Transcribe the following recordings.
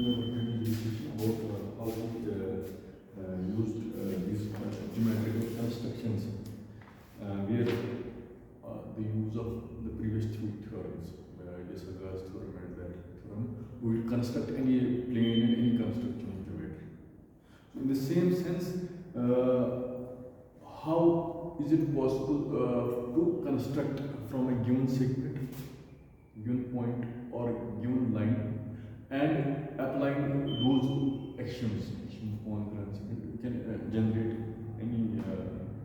in our previous discussion about how we used these geometrical constructions, where the use of the previous two theorems, Desargues theorem and that theorem, we will construct any plane and any construction geometry. So in the same sense, how is it possible to construct from a given segment, given point or a given line, and applying those actions, action congruence, we can generate any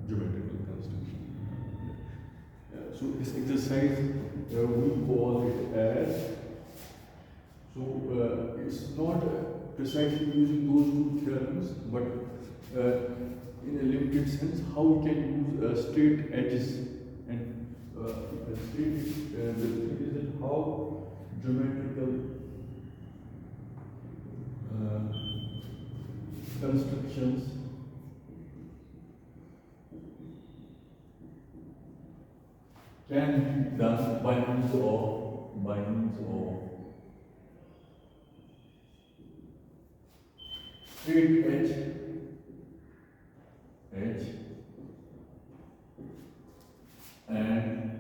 geometrical construction. So this exercise we call it as, so it's not precisely using those two theorems, but in a limited sense, how we can use straight edges and straight the thing is that how geometrical constructions can be done by means of straight edge and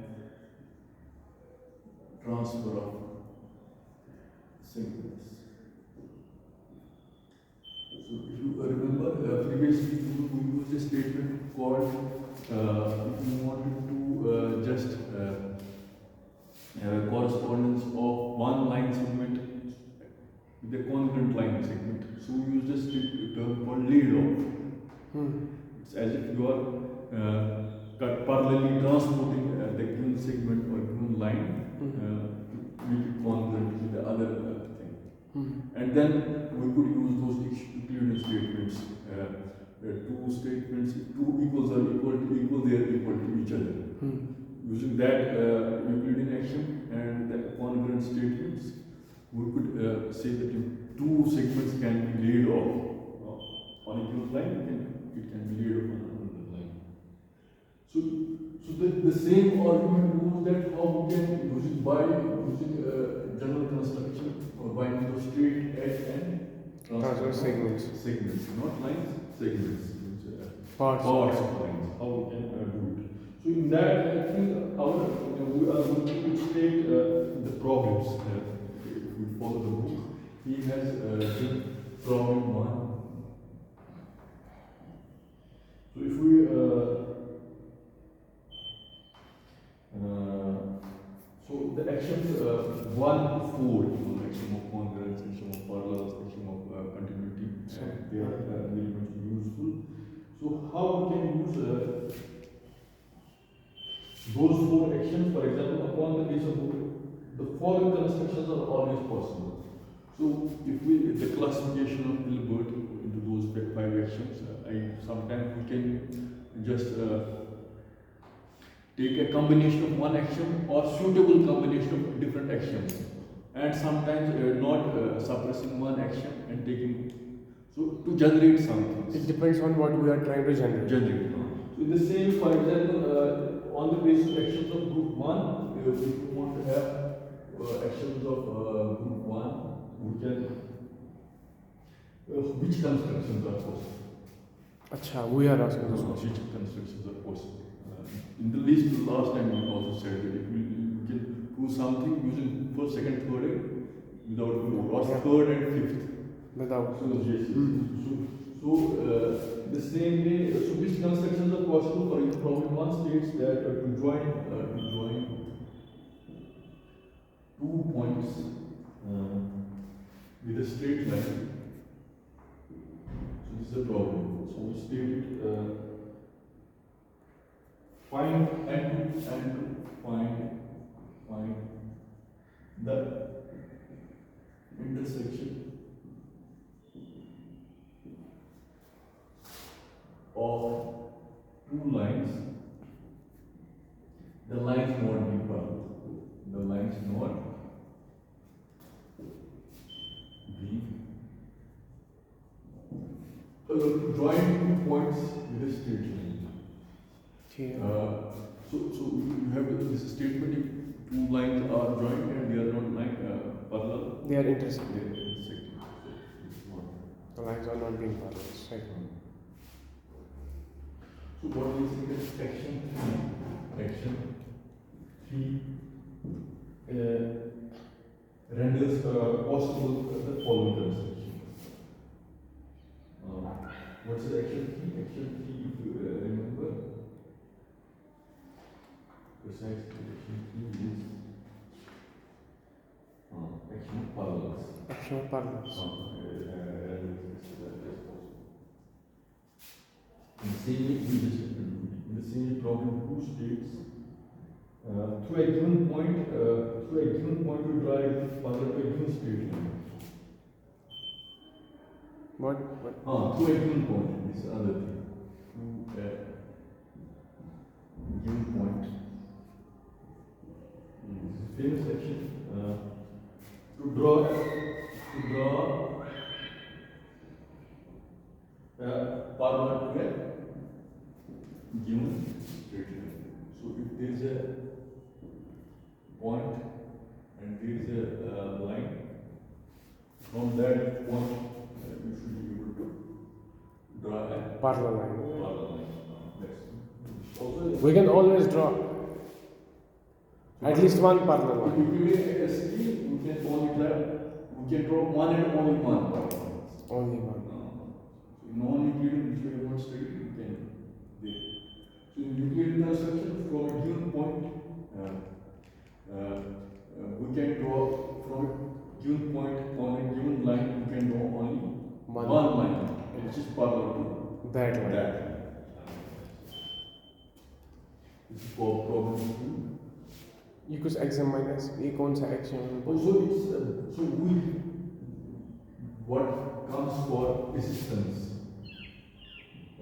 transfer of segments. So if you remember previously we used a statement called if you wanted to just correspondence of one line segment with a congruent line segment. So we use a term called lead off. It's as if you are parallelly transporting the given segment or given line to make it congruent with the other thing. And then we could use those Euclidean statements. Two statements, two equals are equal, they are equal to each other. Using that Euclidean action and the congruent statements, we could say that two segments can be laid off on a given line, it can be laid off on another line. So the same argument goes that how we can use it by using general construction or by means of straight edge and transfer segments, not lines, segments, parts of lines, how we can do it. So in that, I think we are going to illustrate the problems. If we follow the book, he has done problem 1. So if we so the actions 1 to 4, action of congruence, action of parallels, action of continuity, they are very much useful. So how we can use those 4 actions? For example, upon the base of the following constructions are always possible. So if the classification of Hilbert into those 5 actions, sometimes we can just take a combination of one action or suitable combination of different actions, and sometimes not suppressing one action and taking, so to generate something. It depends on what we are trying to generate. So in the same, for example, on the basis of actions of group 1, if we want to have actions of group 1, we can which constructions are possible? Acha, we are asking this question. Which constructions are possible? In the last time we also said that if we can do something using first, second, third, without or third and fifth. Without. So yes. So the same way, so which constructions are possible? For example, problem 1 states that to join 2 points with a straight line. So this is a problem. So we stated find the intersection of 2 lines. The lines not be parallel. The lines not be to join 2 points with a straight line. So you have this statement: if 2 lines are joined and they are not parallel, they are intersecting. So lines are not being parallel. Right. So what we say is action 3 renders possible the following construction. What's the action 3? Action 3, if you remember, precisely action 3 is action of parallels. Action of parallels. In the same problem, two states through a given point, we drive parallel to a given state. What? Through a given point. This is another thing. Given point. This is famous action. To draw parallel to a given straight line. So if there is a point and there is a line, from that point you should be able to draw a Parallel line. parallel line. That's also We can always draw at least one parallel if line. you make a scheme, you can draw one and only one parallel line. Only one. Non-Euclidean, if you want straight, you can there. So in Euclidean construction, from a given point, we can draw from a given point on a given line, we can draw only one line, which is parallel to That line. that. This is for problem 2. ये कुछ action minus ये कौन सा action Also, it's what comes for resistance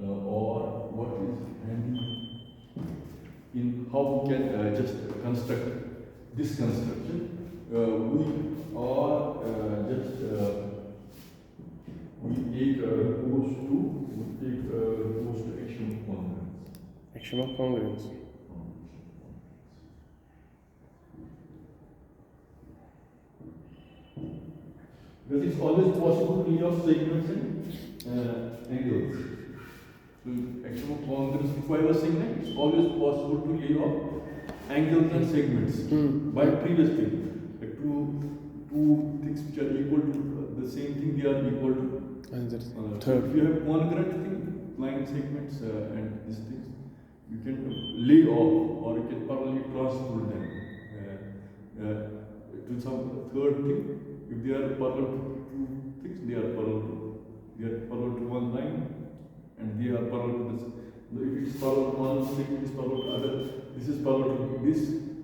or what is handy in how we can just construct this construction. We take those to action of congruence. Action of congruence. Because it's always possible to lay off segments and angles. So, action of congruence, before I was saying that it's always possible to lay off angles and segments by previous thing. Like two things which are equal to the same thing, they are equal to. And the So third. if you have congruent thing, line segments and these things, you can lay off or you can parallelly transpose them to some third thing. If they are parallel to two things, they are parallel to one line, and they are parallel to this. If it's parallel to one thing, it is parallel to other. This is parallel to this.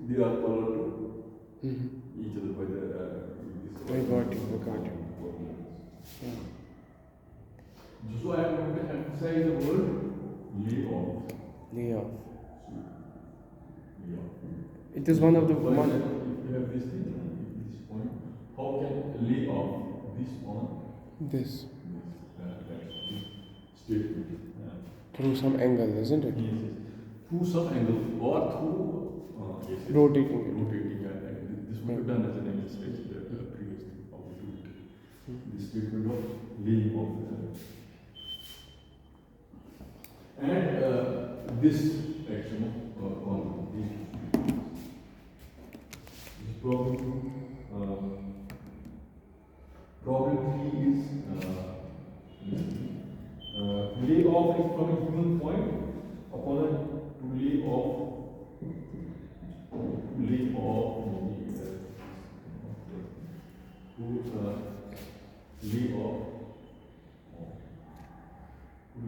They are parallel to each other by the. I got you. Yeah. So I am going to emphasize the word lay off. Lay off. Lay off. It is one of the For one. example, if you have this thing, this point, how can lay off this on This statement? through some angle, isn't it? Yes, yes. Through some angle or through yes, yes. Rotating it. Rotating, and this we have done as an exercise previous thing, how to do it. This statement of laying off. And this action on this problem. Problem 3 is lay off is from a given point upon a to lay off maybe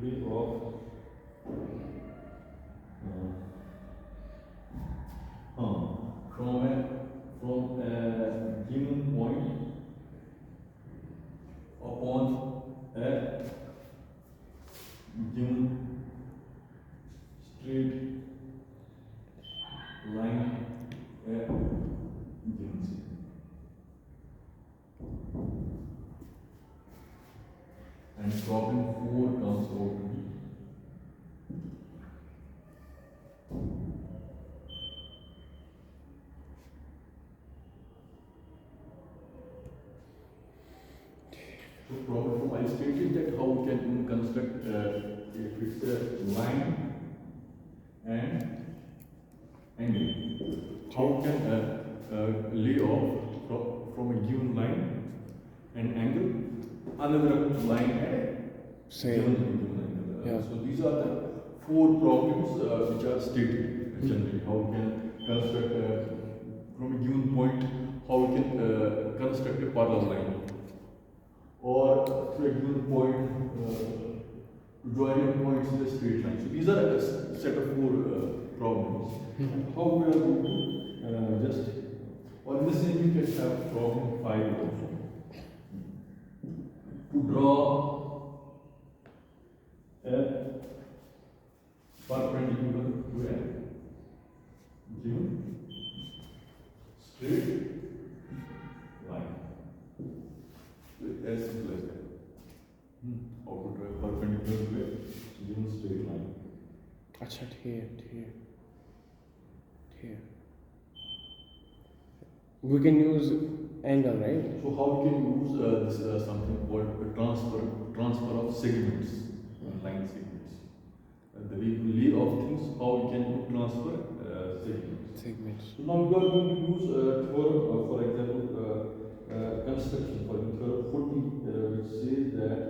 lay off from a given point upon a given straight line at given C. And problem 4 comes out to be So problem I stated that how we can construct if it's a line and angle. How we can lay off from a given line and angle another line at a Same. given angle. Yeah. So these are the four problems which are stated generally. How we can construct from a given point, how we can construct a parallel line, or through a given point to join a points in a straight line. So these are a set of four problems. And how we are going to just, or in the same you can have problem 5 also. To draw a perpendicular to a given straight line. As simple as that. How to draw a perpendicular to a given straight line. अच्छा ठीक. We can use angle, right? So how we can use this something called a transfer of segments, line segments. The way we lay off things, how we can transfer segments. Segments. So now we are going to use theorem, for example, construction for the theorem 40, which says that.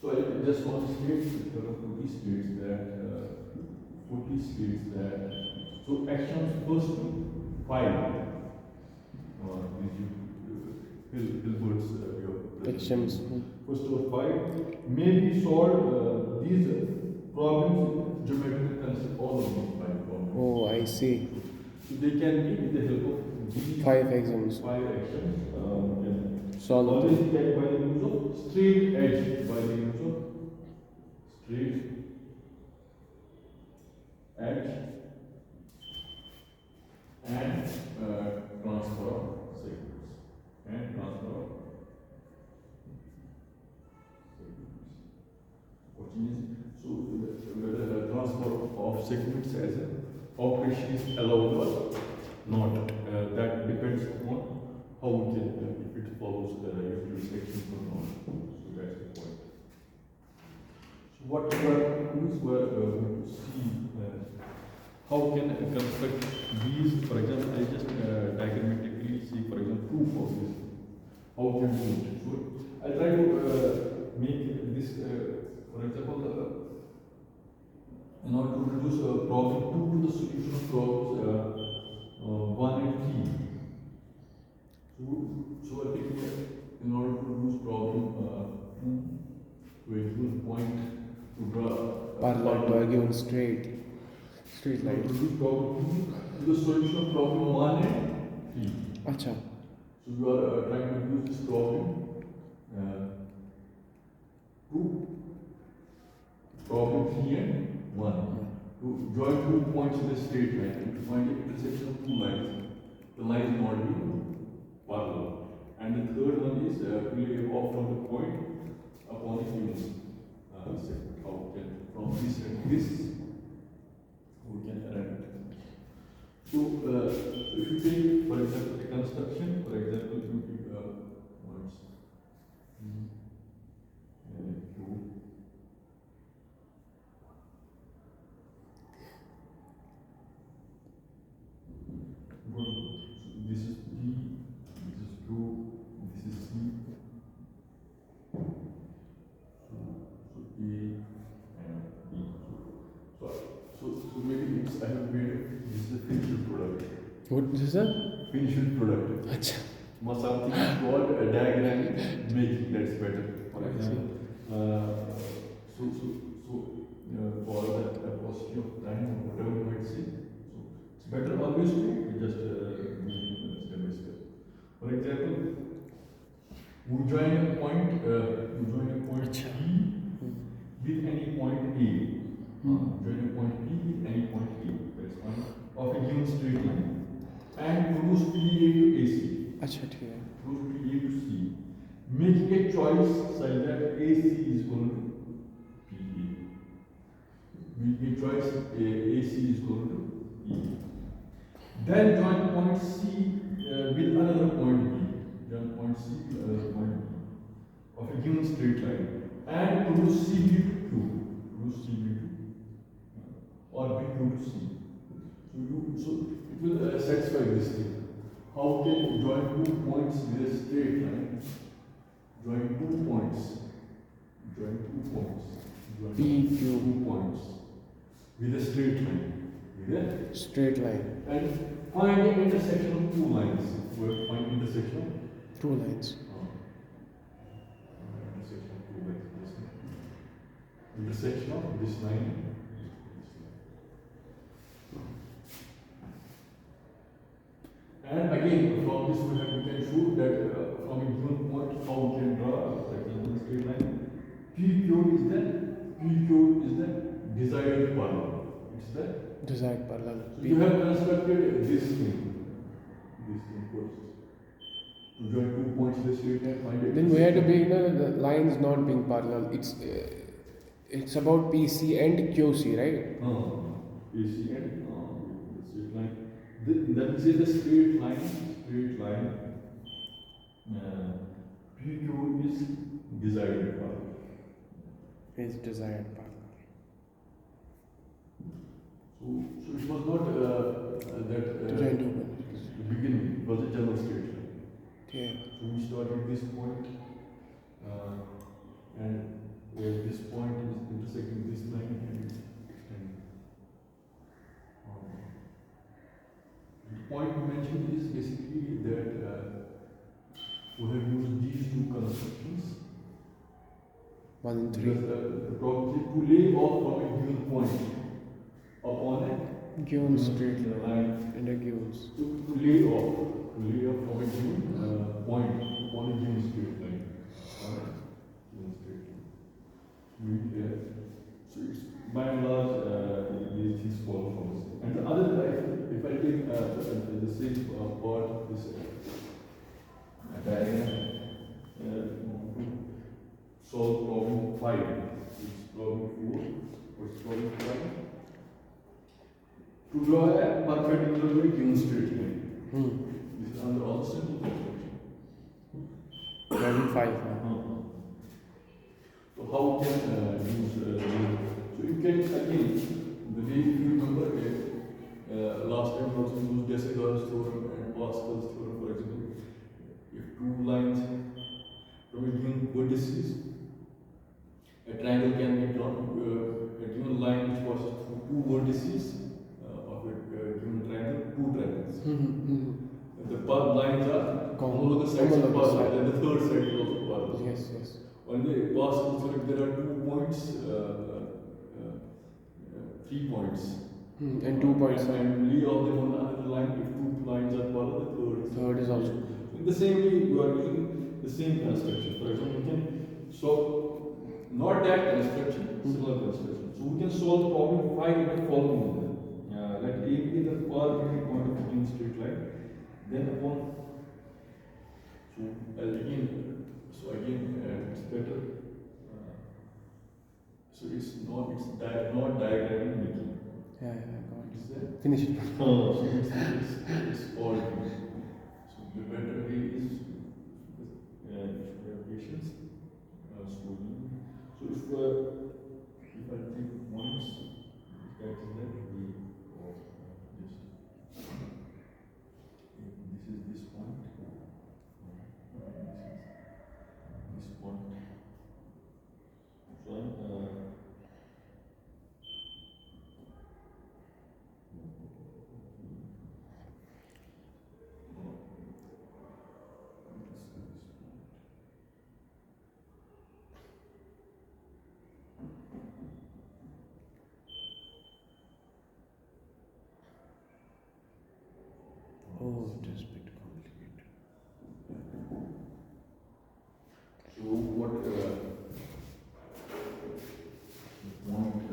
So I just want to state the theorem 40 states that 40 states that so actions first to 5 Hilbert's Actions. first to 5 may be solved these problems geometrical concept, all of these 5 problems. Oh, I see. So they can be with the help of these 5 exams. 5 actions. Solve Always them. get by the use of straight edge, by the use of straight edge and transfer of segments and transfer of segments. What is so whether the transfer of segments as an operation is allowed or not, that depends upon how we can if it follows usual sections or not. So that's the point. So what we are going to see how can construct these. For example, I just diagrammatically see, for example, proof of this. How can we do it? So I'll try to make this, for example, in order to reduce problem 2 to the solution of problems 1 and 3. So I think in order to reduce problem 2 to a given point to draw Parallel to a given straight line. reduce problem 2 to the solution of problem 1 and 3. अच्छा. So you are trying to reduce this problem to problem 3 and 1. To join 2 points in a straight line and to find the intersection of 2 lines. The lines not be parallel. And the third one is to lay off from the point upon a given segment. How we can from this and this we can arrive at. So if you take, for example, a construction, for example, you take points and 2. So this is B, this is 2, this is C. So A and B. So maybe it's, I have made this is a finished product. What is that? Finished product. अच्छा. Something is called a diagram making, that's better. For example, for the paucity of time or whatever you might say, so it's better always to just step by step. For example, we join a point B with any point A. Join a point B with any point A. That's fine. Of a given straight line, and produce PA to AC. अच्छा ठीक है. Produce PA to C. Making a choice such that AC is equal to PA. Making a choice AC is equal to PA. Then join point C with another point B. Join reduce CB to Q, reduce CB to or BQ to C. So it will satisfy this thing. How can you join two points with a straight line? Join two points. Join two points. Join PQ. 2 points with a straight line. With a Straight line. and find the intersection of two lines. Find intersection. Two lines. Intersection of two lines. Intersection of this line. And again, from this we can show that from a given point, how we can draw a straight line. PQ is the desired parallel. It's the Desired parallel. so you have constructed this thing first. To join 2 points in the straight line, find it. Then we had to be the lines not being parallel. It's about PC and QC, right? PC and the straight line. That is the straight line. PQ is desired parallel. Is desired parallel. So it was not that Designed to be. the beginning, it was a general straight line. Yeah. So we start at this point, and this point is intersecting this line, and the point we mentioned is basically that we have used these two constructions. 1 and 3. Because probably to lay off from a given point upon a Given straight line. line. And a gives. To lay off from a given point upon a given straight line. So it's by and large these things follow from this. And the other, if I take the same part of this diagram, solve problem 5. It's problem 4. What's problem 5? To draw a perpendicularly given straight line. This is under all simple construction. Problem 5. So how can use so you can again the way if you remember last time we also used Desargues' theorem and Pascal's theorem, for example. If two lines from a given vertices, a triangle can be drawn. A given line which passes through two vertices of a given triangle, two triangles. The lines are homologous sides of parallel, and the third side is also parallel. Yes, yes. On the Pascal's theorem, there are 2 points, 3 points. And 2 points. And lay off them on another line. If 2 lines are parallel, the Third is also. in the same way, you are using the same construction. For example, we can solve not that construction, similar construction. So we can solve problem 5 in the following manner. Let A be the far between point of given straight line. Then upon so again it's better. So it's not diagramming making. Yeah, I got it. Is there? Finish it. So it's all. So the better way is patience, slowly. So if I take points, that is that we just this is this point. This point. So Oh, it is a bit complicated. So what point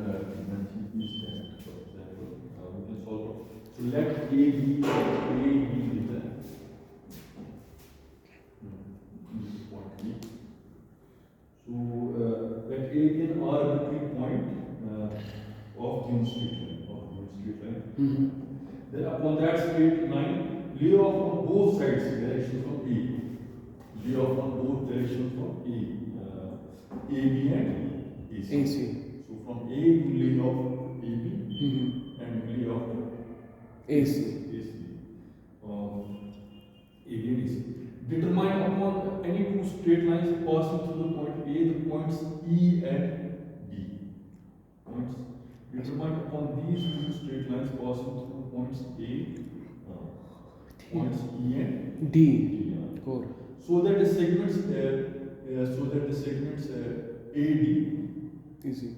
mentioned is that, for example, we can solve. So let A be the this is point B. So let A be an arbitrary point of given straight line. Then upon that straight line, lay off on both sides directions from A. Lay off on both directions from A, B and AC. AC. So from A you lay off AB Mm-hmm. and you lay off AC. AC. AB and AC. Determine upon any two straight lines passing through the point A the points E and D. Points. Determine upon these two straight lines passing through points A, points E and D. D. Core. So that the segments AD Easy.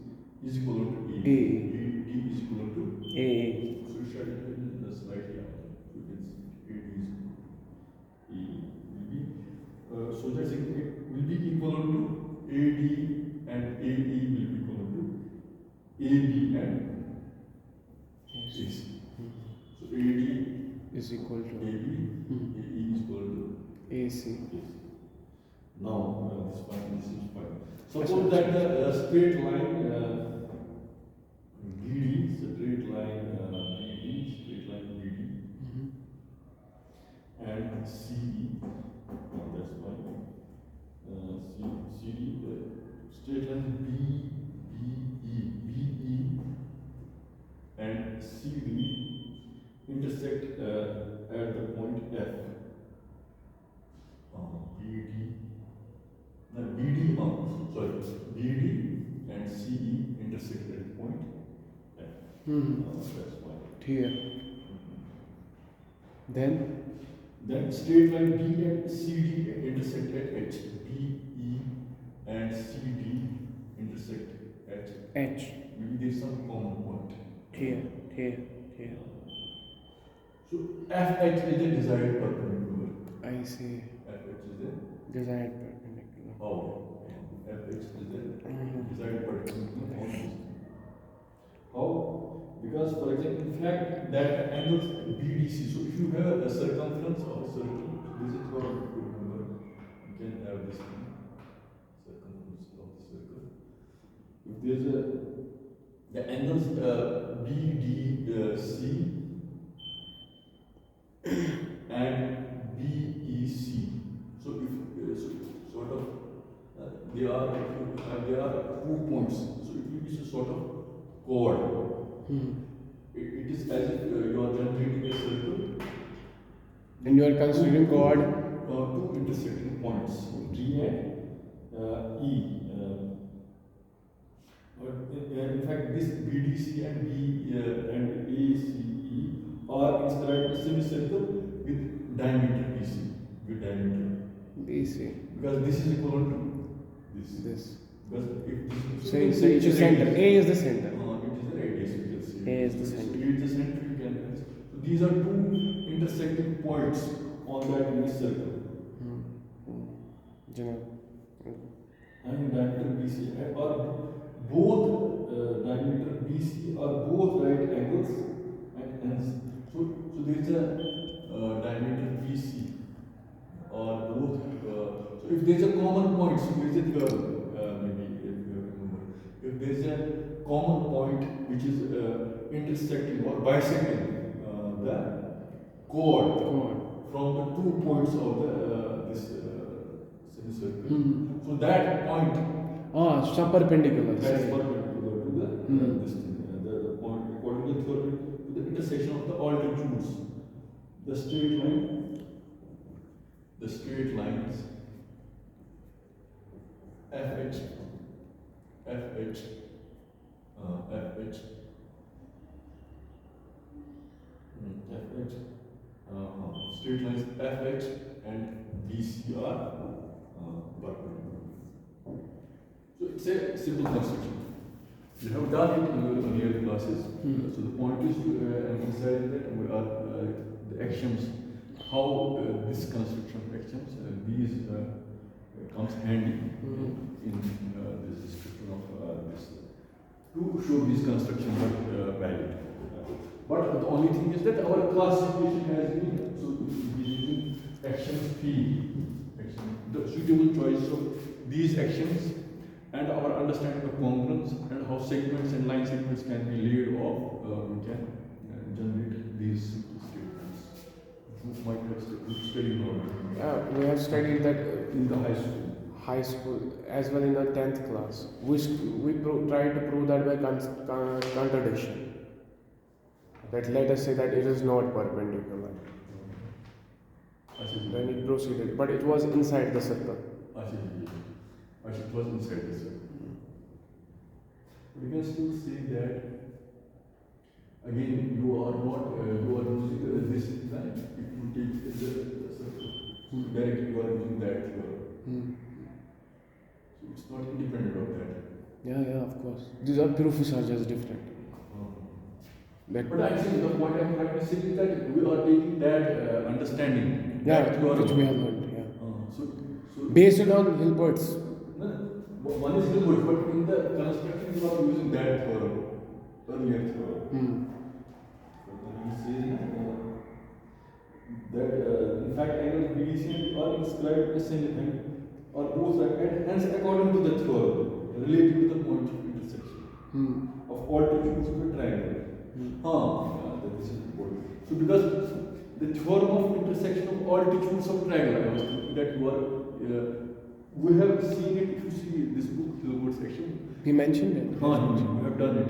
is equal to A. A. AD is equal to A. so we shall do it in the slide here. So it is AD is A will be so that it will be equal to AD and AE will be equal to AB and AC. So AD Is equal to AB AE is equal to AC. now this is fine. Suppose that the straight line BD, straight line BD, and CE. That's fine. CD, straight line BE and CD intersect at the point F. BD. No, BD, BD and CE intersect at the point F. That's fine. Here. Then Then straight line B and CD intersect at H. BE and CD intersect at H. maybe there is some common point. Here. So FH is the desired perpendicular. I see. FH is the Desired perpendicular. FH is the desired perpendicular on this. How? Because for example, in fact that angle BDC. So if you have a circumference of a circle, this is what you remember. You can have this thing, circumference of the circle. If there's the angles BDC and BEC. So if sort of they are 2 points. So it will be a sort of chord. It is as if you are generating a circle. And you are considering chord. Two intersecting points, D and E. In fact, this BDC and ACE are inscribed in a semicircle with diameter BC. BC. Because this is equal to this. This. Because if this So it's the center. A is the center. it is the radius, you can see. A is the So center. A is the center, you can. So these are two intersecting points on that unit circle. And diameter BC are both diameter BC are both right angles and hence. So there is a diameter BC or both. So if there is a common point, so there is a curve. Maybe if you remember, if there is a common point which is intersecting or bisecting the chord from the 2 points of the this semicircle. So that point Some perpendicular. that is perpendicular to the this thing, the point according to the intersection of the altitudes. The straight lines FH straight lines FH and BC are perpendicular. So it's a simple construction. You have done it in your earlier classes. So the point is to emphasize that we are the actions, how this construction of actions, these comes handy in this description of this. To show these constructions are valid. But the only thing is that our classification has been so using action P, the suitable choice of these actions, and our understanding of congruence and how segments and line segments can be laid off, we can generate these simple statements. You might have studied We have studied that in the high school. high school as well in our 10th class. We tried to prove that by contradiction. That let us say that it is not perpendicular. Then it proceeded, but it was inside the circle. It was inside the circle. We can still say that again you are using this line. If you take the circle, so directly you are using that theorem. So it's not independent of that. Yeah, of course. These are proofs are just different. But I'm saying the point I'm trying to say is that we are taking that understanding. Yeah, that theorem. which we have learned. Yeah. So Based on Hilbert's. No, one is Hilbert, but in the construction you are using that theorem, earlier theorem. So when he says that in fact angles BDC are inscribed as and or both are and hence according to the theorem related to the point of intersection of altitudes of a triangle. This is important. So because the theorem of intersection of altitudes of triangle, I was thinking that you are we have seen it. If you see this book, Hilbert section, He mentioned it. we have done it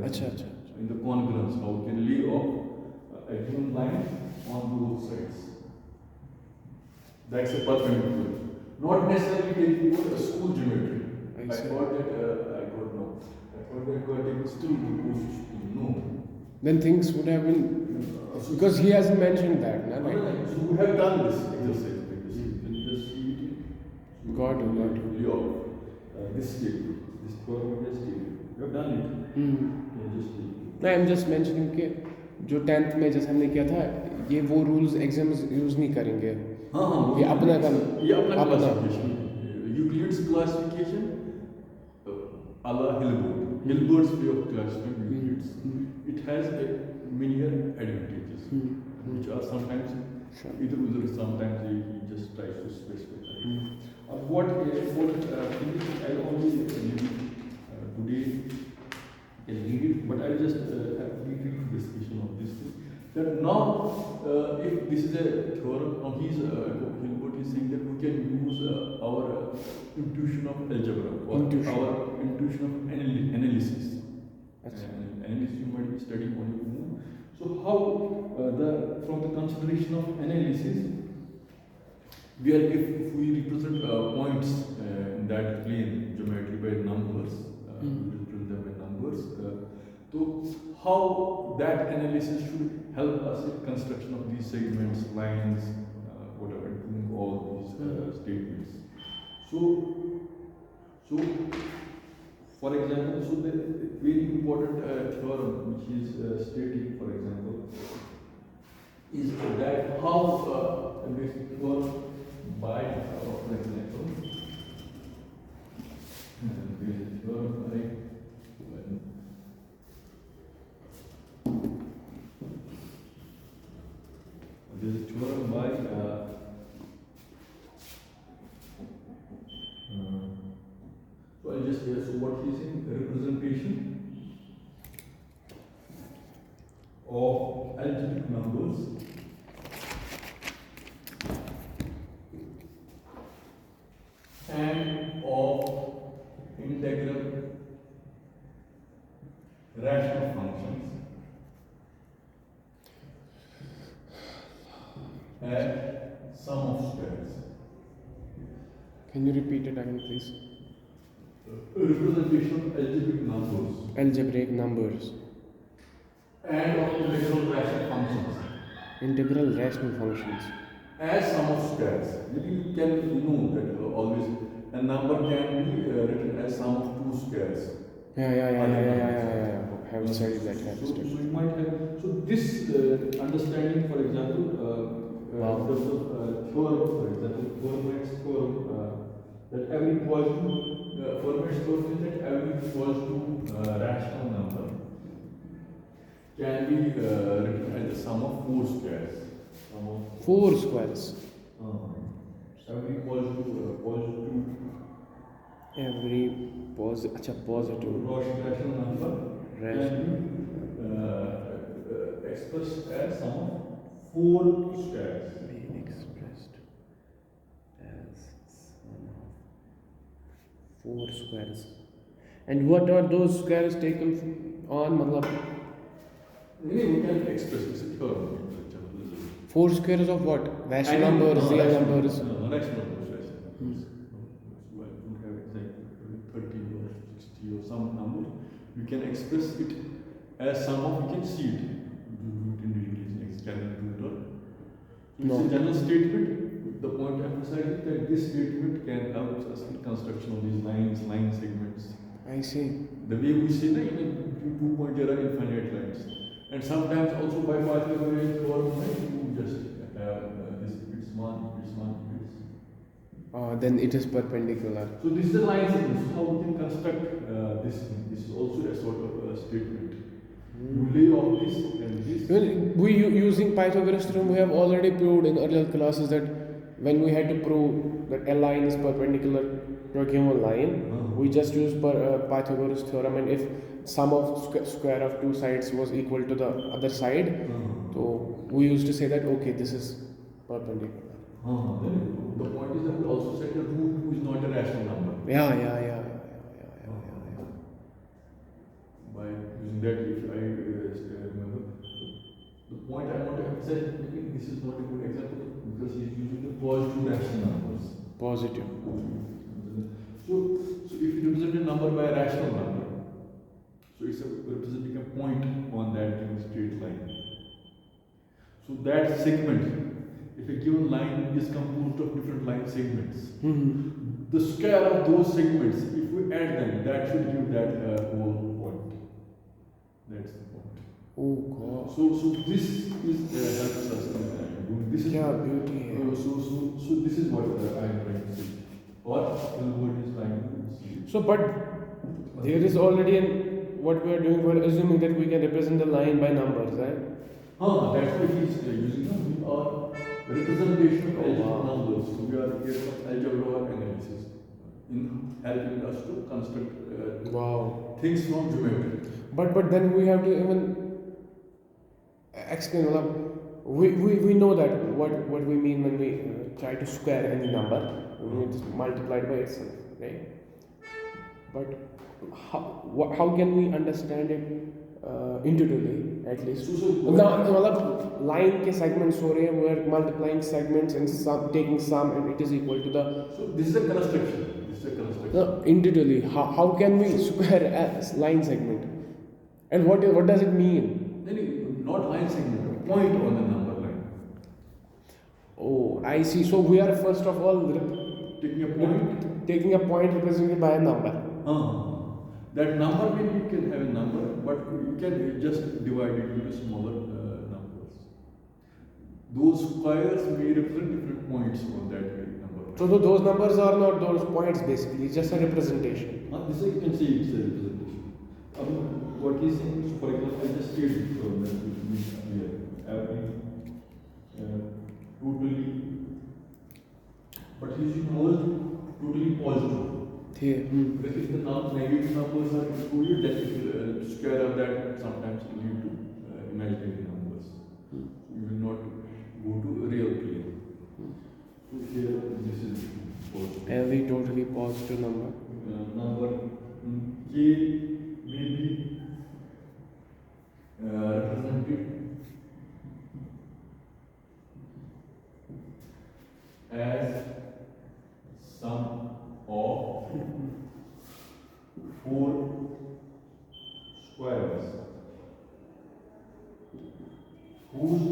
Acha. in the congruence, how we can lay off a given line on both sides. That's a perpendicular. Not necessarily taking a school geometry. I thought that I don't know. I thought that we are taking still goes to school. No. Then things would have been because he hasn't mentioned that. No? So we have done this exercise. Just see it. Got it. Lay off this statement, this theorem of statement. We have done it. No, I'm just mentioning कि जो 10th में जैसे हमने किया था ये वो rules exams use नहीं करेंगे. ये अपना classification Euclid's classification ala Hilbert's way of classifying Euclids. It has many advantages, which are sometimes either sometimes he just tries to specify. What I only today can read it, but I'll just have a brief discussion of this thing. That now, if this is a theorem, now Hilbert is saying that we can use our intuition of algebra or our intuition of analysis. Analysis you might be studying on your own. So how from the consideration of analysis, if we represent points in that plane geometry by numbers, we represent them by numbers. So how that analysis should help us in construction of these segments, lines, whatever, doing all these statements. So for example, so the very important theorem which is stating, for example, is that how a basic theorem by, for example, basic theorem by this is theorem by so I'll just so what he's saying, representation of algebraic numbers and of integral rational functions at sum of squares. Can you repeat it again, please? Representation of algebraic numbers. Algebraic numbers. And of integral rational functions. Integral rational functions. As sum of squares. You can know that always a number can be written as sum of two squares. Yeah. Have studied that. So you might have. So this understanding, for example, in terms of theorem, for example, Fermat's theorem, that every positive, Fermat's theorem is that every positive rational number can be written as the sum of four squares. Four squares. Every positive positive rational number can be expressed as sum of four squares. Being expressed as sum of 4 squares. And what are those squares taken on? Matlab, We can express this in theorem. 4 squares of what? Rational numbers, real numbers. No, rational numbers. So I don't have exactly 30 or 60 or some number. We can express it as sum of, we can see it. Do it individually in external. No. It's a general statement. The point emphasizes that this statement can help us in construction of these lines, line segments. I see. The way we see that in 2 point there are infinite lines. And sometimes also by Pythagorean theorem, you just have this, it's one, Then it is perpendicular. So this is a line segment. So how we can construct this thing? This is also a sort of a statement. You lay off this and this. Using Pythagoras theorem, we have already proved in earlier classes that when we had to prove that a line is perpendicular to a given line, we just use Pythagoras theorem, and if sum of square of two sides was equal to the other side, so we used to say that okay, this is perpendicular. Then the point is that we also said that root 2 is not a rational number. Yeah. By using that, if I remember, the point I want to emphasize, maybe this is not a good example because he's using the positive rational numbers. Positive. So if you represent a number by a rational number, so it's representing a point on that given straight line. So that segment, if a given line is composed of different line segments, the square of those segments, if we add them, that should give that whole point. That's the point. Oh God. So this is helps us in this is beauty. so this is what I am trying to say. Or Hilbert is trying to say. So, but there is already what we are doing. We are assuming that we can represent the line by numbers, right? That's what he is using. We are representation of algebraic numbers. So we are here for algebra analysis in helping us to construct things from geometry. But then we have to even explain. We know that what we mean when we try to square any number. We just multiply it by itself, right? But how can we understand it intuitively at least? Now, line के segments हो रहे हैं, we are multiplying segments and taking sum, and it is equal to the. So this is a construction. No, intuitively, how can we square a line segment? And what does it mean? Not line segment, a point on the number line. Oh, I see. So we are first of all taking a point represented by a number. That number, maybe you can have a number, but you can just divide it into smaller numbers. Those squares may represent different points on that number. So those numbers are not those points basically, it's just a representation. This you can say it's a representation. What he's saying, so for example, I just stated totally, but he's using all totally positive. Because if the negative numbers are included, then it will square of that sometimes lead to imaginary numbers. You will not go to a real plane. So here, this is positive. Every totally positive number. Number K may be represented as sum of 4 squares whose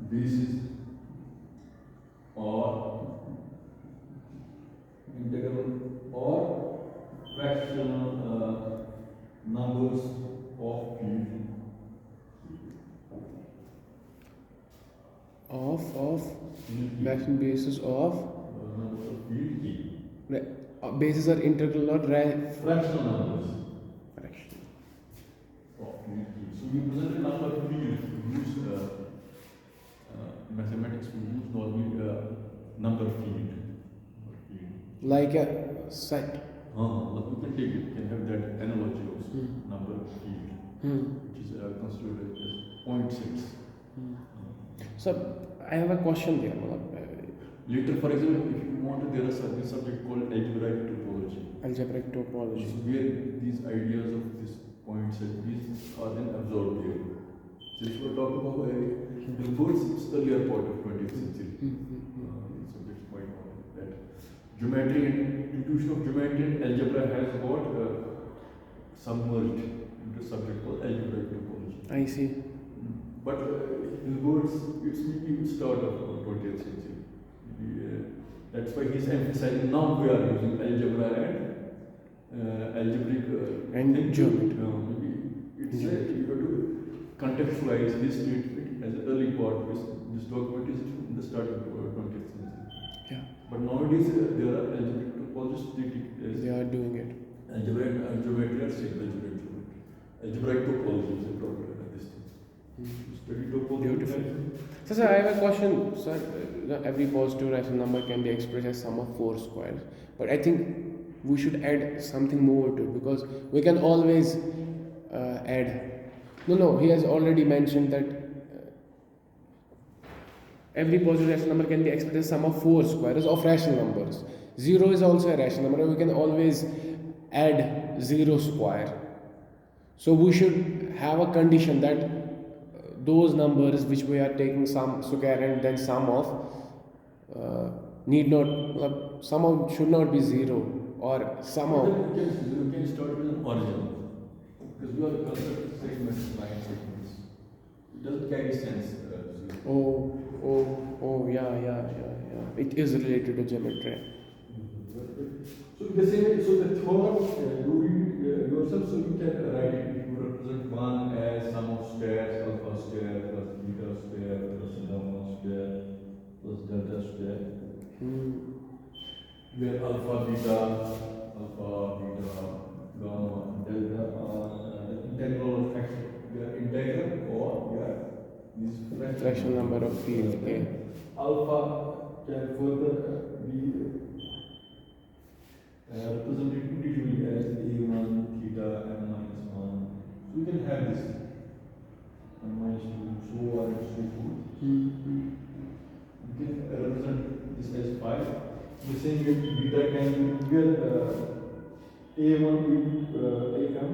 bases or integral or fractional numbers of field fraction basis of numbers of field K. Bases are integral or Fractional numbers fraction. of field K. So we present a number of field. We use mathematics. We use normally number field. Like a set. Like we can take it, we can have that analogy also. Hmm. Number of field, Hmm. which is considered as 0.6. Hmm. So I have a question there. Later, for example, if you want, there is a subject called algebraic topology. Algebraic topology. So where these ideas of this points and these are then absorbed there. Since we are talking about Hilbert's, it's the earlier part of 20th century. So that's quite important. That geometry and intuition of geometry and algebra has got submerged into a subject called algebraic topology. I see. But Hilbert's, it's maybe the start of 20th century. That's why he's emphasizing now we are using algebra and algebraic And thinking. geometry. Maybe it's you have to contextualize his statement as an early part. This document is in the start of 20th century. Yeah. But nowadays there are algebraic topologists treating as They are doing it. algebraic geometry or sacred algebraic geometry. Algebraic topology is a proper this thing. Study topology. Beautiful. So, sir, I have a question. Sir, every positive rational number can be expressed as sum of 4 squares. But I think we should add something more to it because we can always add. No, he has already mentioned that every positive rational number can be expressed as sum of 4 squares of rational numbers. 0 is also a rational number. We can always add 0 square. So we should have a condition that those numbers which we are taking some square and then sum of need not sum of should not be 0 or somehow. You can start with an origin because we are considered segments, line segments. It doesn't carry sense. Yeah. It is related to geometry. So the same, so the third, you read yourself, so you can write it. You represent one as sum of squares, alpha square plus beta square plus gamma square plus delta square. Where alpha, beta, gamma, delta are the integral of fraction. We are integral or we are this Fraction number of field A. Alpha can further be represented individually as A1, theta, m minus 1. So we can have this m minus 2, so on and so forth. We can represent this as 5. The same way beta can be A1 AM.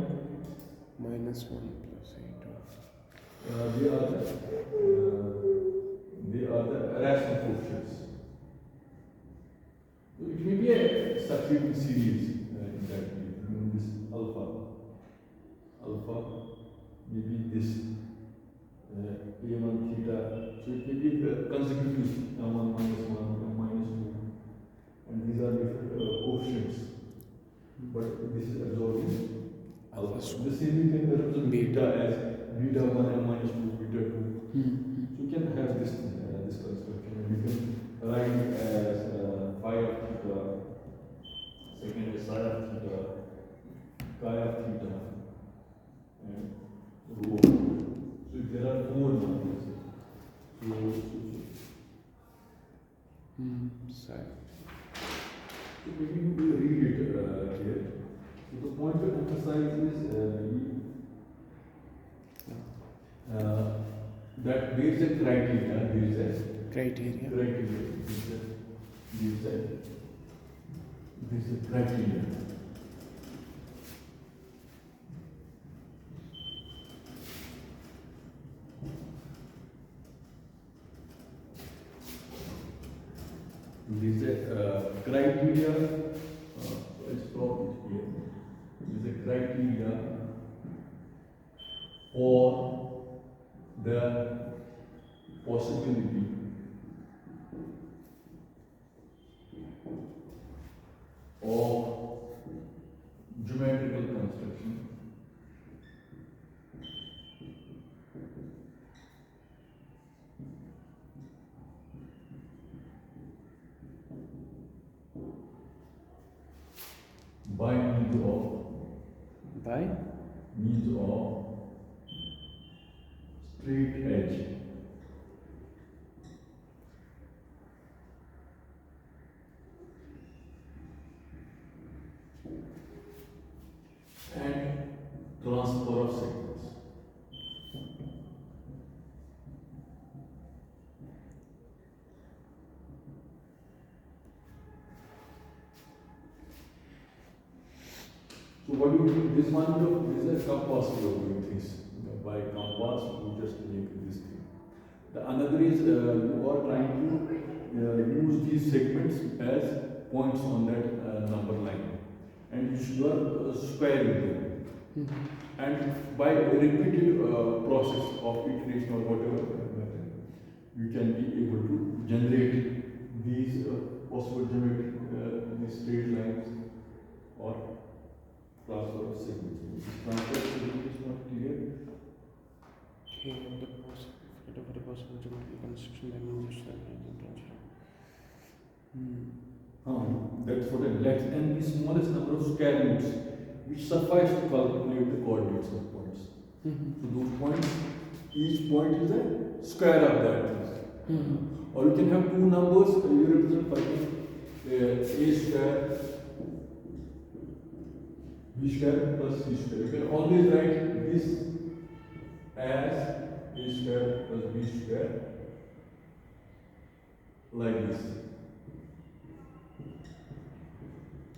-1 plus A2. They are the rational coefficients. So it may be a succeeding series in that this alpha maybe this A1 theta. So it may be consecutive M1 minus 1, M minus 2, and these are different coefficients. But this is absorbing alpha. The same we can represent beta as beta 1 and minus 2, beta 2. So you can have this construction. And you can write it as phi of theta, second is psi of theta, chi of theta, and rho. So there are 4 numbers. So Maybe you will read it here. So the point to emphasize is that there is a criteria, criteria. there is a criteria. There is a criteria. Let's stop it here. There is a criteria for the possibility of geometrical construction by means of straight edge. So what do you, this one, this is a compass way of doing things. By compass, you just make this thing. The another is you are trying to use these segments as points on that number line, and you are squaring them. And by repeated process of iteration or whatever, you can be able to generate these possible geometric these straight lines or transfer of segments. Transfer of segment is not clear. Okay, the for the possible geometrical construction that means That's what I like. And the smallest number of square roots which suffice to calculate the coordinates of points. So those points, each point is a square of that. Or you can have two numbers, you represent for a square, b square plus c square. You can always write this as a square plus b square like this.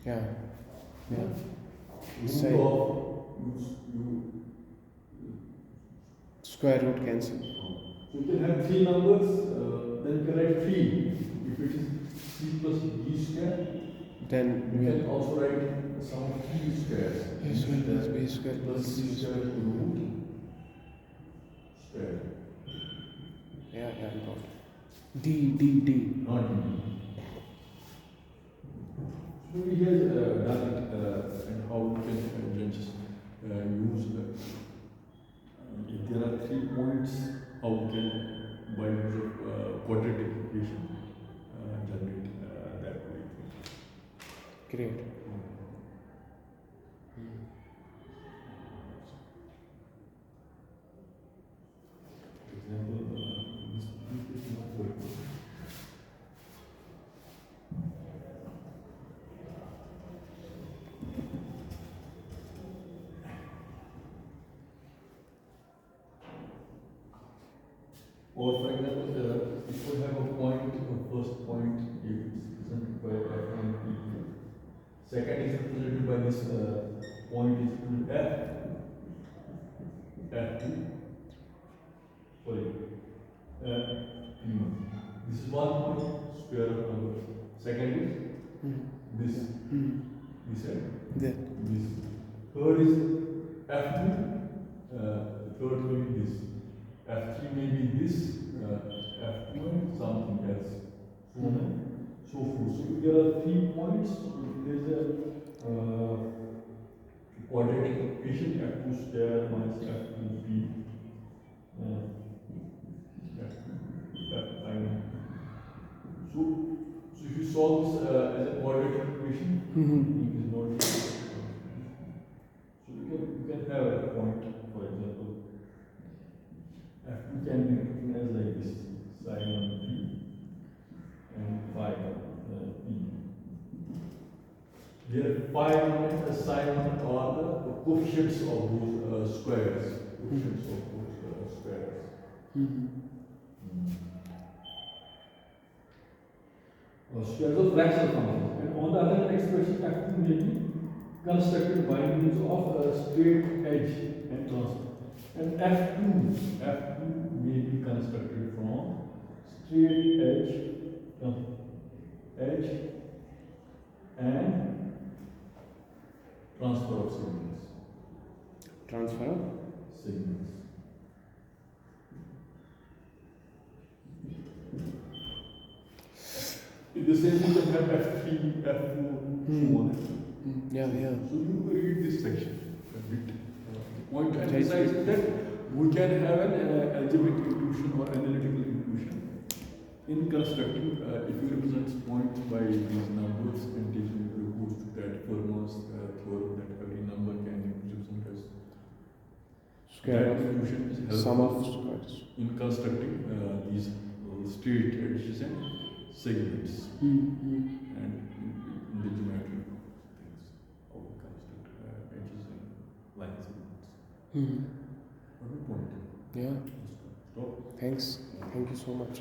Yeah. Yeah. Root of you Square root cancel. so you can have three numbers, then you can write 3. If it is c plus b square, Then you we can also write some of 3 squares. a square plus b square plus C c square square. root square. Yeah, I got it. D. Not D. So we have done it and how we can just use if there are 3 points, how we can by use of quadratic equation generate that way. Great. For example, this is not working. Or for example, if we have a point, first point is represented by f and p. Second is represented by this point is represented f2. Sorry, p1. This is one point, square of number. Second is this. This and There. this. Third is f2. Third will be this. F3 may be this, F2 and something else, so on and so forth. So if there are 3 points, if there is a quadratic equation, F2 square minus F2p, F5. So if you solve this as a quadratic equation, it is not. So you can have a point, for example. F2 can be written as like this, sin 1p and phi p. Here phi 1 and sin 1 are the coefficients of those squares. Coefficients of those squares. Squares of fractional functions. And on the other hand, expression F2 may be constructed by means of a straight edge and transfer. And F2 may be constructed from straight edge and transfer of segments. Transfer of Segments. In the same way, you have F3, F4, so on. Yeah. So you read this section a bit. The point to Right. emphasize is that we can have an algebraic intuition or analytical intuition in constructing, if you represent points by these numbers and taking goes to that Fermat's theorem that every number can represent as square that intuition is of sum of helpful squares. in constructing these straight edges and segments and in the geometry things, how we construct edges and line segments. What a point. Yeah. Stop. Thanks. Thank you so much.